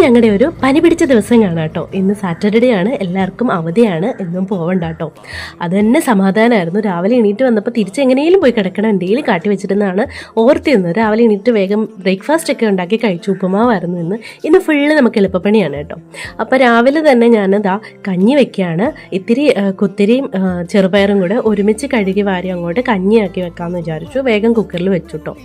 ഞങ്ങളുടെ ഒരു പനി പിടിച്ച ദിവസം കാണാം കേട്ടോ. ഇന്ന് സാറ്റർഡേ ആണ്, എല്ലാവർക്കും അവധിയാണ്, എന്നും പോവണ്ട കേട്ടോ. അത് തന്നെ സമാധാനമായിരുന്നു. രാവിലെ എണീറ്റ് വന്നപ്പോൾ തിരിച്ചെങ്ങനെയും പോയി കിടക്കണം, എന്തെങ്കിലും കാട്ടി വെച്ചിരുന്നാണ് ഓർത്തിരുന്നത്. രാവിലെ എണീറ്റ് വേഗം ബ്രേക്ക്ഫാസ്റ്റ് ഒക്കെ ഉണ്ടാക്കി കഴിച്ചു. ഉപ്പുമാവായിരുന്നു ഇന്ന് ഫുള്ള് നമുക്ക് എളുപ്പപ്പണിയാണ് കേട്ടോ. അപ്പോൾ രാവിലെ തന്നെ ഞാനിതാ കഞ്ഞി വെക്കുകയാണ്. ഇത്തിരി കുത്തിരിയും ചെറുപയറും കൂടെ ഒരുമിച്ച് കഴുകി വാരി അങ്ങോട്ട് കഞ്ഞിയാക്കി വെക്കാമെന്ന് വിചാരിച്ചു. വേഗം കുക്കറിൽ വെച്ചു കേട്ടോ.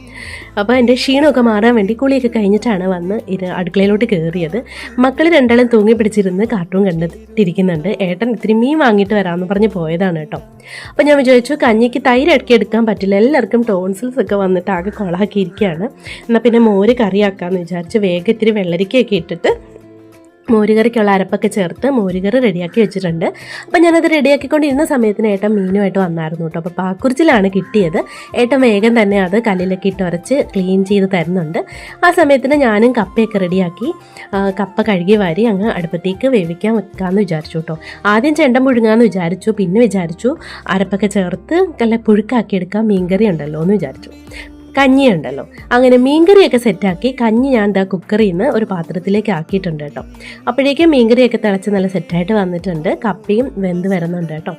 അപ്പോൾ എൻ്റെ ക്ഷീണമൊക്കെ മാറാൻ വേണ്ടി കുളിയൊക്കെ കഴിഞ്ഞിട്ടാണ് വന്ന് അടുക്കളയിലോട്ട് കയറിയത്. മക്കൾ രണ്ടാളും തൂങ്ങി പിടിച്ചിരുന്ന് കാർട്ടൂൺ കണ്ടിരിക്കുന്നുണ്ട്. ഏട്ടൻ ഇത്തിരി മീൻ വാങ്ങിയിട്ട് വരാമെന്ന് പറഞ്ഞ് പോയതാണ് കേട്ടോ. അപ്പോൾ ഞാൻ വിചാരിച്ചു കഞ്ഞിക്ക് തൈര് ഇടയ്ക്ക് എടുക്കാൻ പറ്റില്ല, എല്ലാവർക്കും ടോൺസിൽസ് ഒക്കെ വന്നിട്ട് ആകെ കൊളാക്കിയിരിക്കുകയാണ്. എന്നാൽ പിന്നെ മോര് കറിയാക്കാമെന്ന് വിചാരിച്ച് വേഗം ഇത്തിരി വെള്ളരിക്കയൊക്കെ ഇട്ടിട്ട് മോരുകറിക്കുള്ള അരപ്പൊക്കെ ചേർത്ത് മോരുകറി റെഡിയാക്കി വെച്ചിട്ടുണ്ട്. അപ്പം ഞാനത് റെഡിയാക്കിക്കൊണ്ടിരുന്ന സമയത്തിന് ഏട്ടൻ മീനുമായിട്ട് വന്നായിരുന്നു കേട്ടോ. അപ്പോൾ പാക്കുറിച്ചിലാണ് കിട്ടിയത്. ഏട്ടൻ വേഗം തന്നെ അത് കല്ലിലൊക്കെ ഇട്ട് ഉരച്ച് ക്ലീൻ ചെയ്ത് തരുന്നുണ്ട്. ആ സമയത്തിന് ഞാനും കപ്പയൊക്കെ റെഡിയാക്കി കപ്പ കഴുകി വാരി അങ്ങ് അടുപ്പത്തേക്ക് വേവിക്കാൻ വെക്കാമെന്ന് വിചാരിച്ചു കേട്ടോ. ആദ്യം ചെണ്ടം പുഴുങ്ങാമെന്ന് വിചാരിച്ചു, പിന്നെ വിചാരിച്ചു അരപ്പൊക്കെ ചേർത്ത് നല്ല പുഴുക്കാക്കി എടുക്കാം, മീൻകറി ഉണ്ടല്ലോ എന്ന് വിചാരിച്ചു. കഞ്ഞിയുണ്ടല്ലോ, അങ്ങനെ മീൻകറിയൊക്കെ സെറ്റാക്കി കഞ്ഞി ഞാൻ എന്താ കുക്കറിൽ നിന്ന് ഒരു പാത്രത്തിലേക്ക് ആക്കിയിട്ടുണ്ട് കേട്ടോ. അപ്പോഴേക്കും മീൻകറിയൊക്കെ തിളച്ച് നല്ല സെറ്റായിട്ട് വന്നിട്ടുണ്ട്. കപ്പയും വെന്ത് വരുന്നുണ്ട് കേട്ടോ.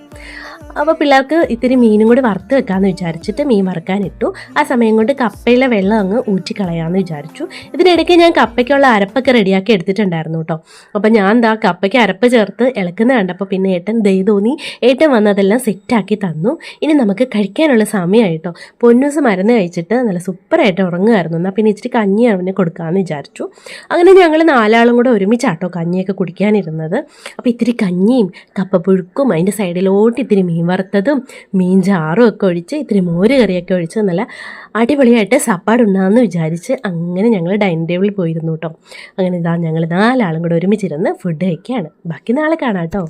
അപ്പോൾ പിള്ളേർക്ക് ഇത്തിരി മീനും കൂടി വറുത്ത് വെക്കാമെന്ന് വിചാരിച്ചിട്ട് മീൻ വറുക്കാനിട്ടു. ആ സമയം കൊണ്ട് കപ്പയിലെ വെള്ളം അങ്ങ് ഊറ്റിക്കളയാമെന്ന് വിചാരിച്ചു. ഇതിനിടയ്ക്ക് ഞാൻ കപ്പയ്ക്കുള്ള അരപ്പൊക്കെ റെഡിയാക്കി എടുത്തിട്ടുണ്ടായിരുന്നു കേട്ടോ. അപ്പോൾ ഞാൻ എന്താ കപ്പയ്ക്ക് അരപ്പ് ചേർത്ത് ഇളക്കുന്ന കണ്ടപ്പോൾ പിന്നെ ഏട്ടൻ തോന്നി, ഏട്ടൻ വന്ന് അതെല്ലാം സെറ്റാക്കി തന്നു. ഇനി നമുക്ക് കഴിക്കാനുള്ള സമയമായിട്ടോ. പൊന്നൂസ് മരുന്ന് കഴിച്ചിട്ട് നല്ല സൂപ്പറായിട്ട് ഉറങ്ങുമായിരുന്നു. എന്നാൽ പിന്നെ ഇച്ചിരി കഞ്ഞി അവന് കൊടുക്കാമെന്ന് വിചാരിച്ചു. അങ്ങനെ ഞങ്ങൾ 4 ആളും കൂടെ ഒരുമിച്ചാട്ടോ കഞ്ഞിയൊക്കെ കുടിക്കാനിരുന്നത്. അപ്പോൾ ഇത്തിരി കഞ്ഞിയും കപ്പപ്പുഴുക്കും അതിൻ്റെ സൈഡിലോട്ട് ഇത്തിരി മീൻ വറുത്തതും മീൻ ചാറും ഒക്കെ ഒഴിച്ച് ഇത്തിരി മോര് കറിയൊക്കെ ഒഴിച്ച് നല്ല അടിപൊളിയായിട്ട് സപ്പാടുണ്ടാകുമെന്ന് വിചാരിച്ച് അങ്ങനെ ഞങ്ങൾ ഡൈനിങ് ടേബിളിൽ പോയിരുന്നു കേട്ടോ. അങ്ങനെ ഞങ്ങൾ 4 ആളും കൂടെ ഒരുമിച്ചിരുന്ന് ഫുഡ് കഴിക്കുകയാണ്. ബാക്കി നാളെ കാണാം കേട്ടോ.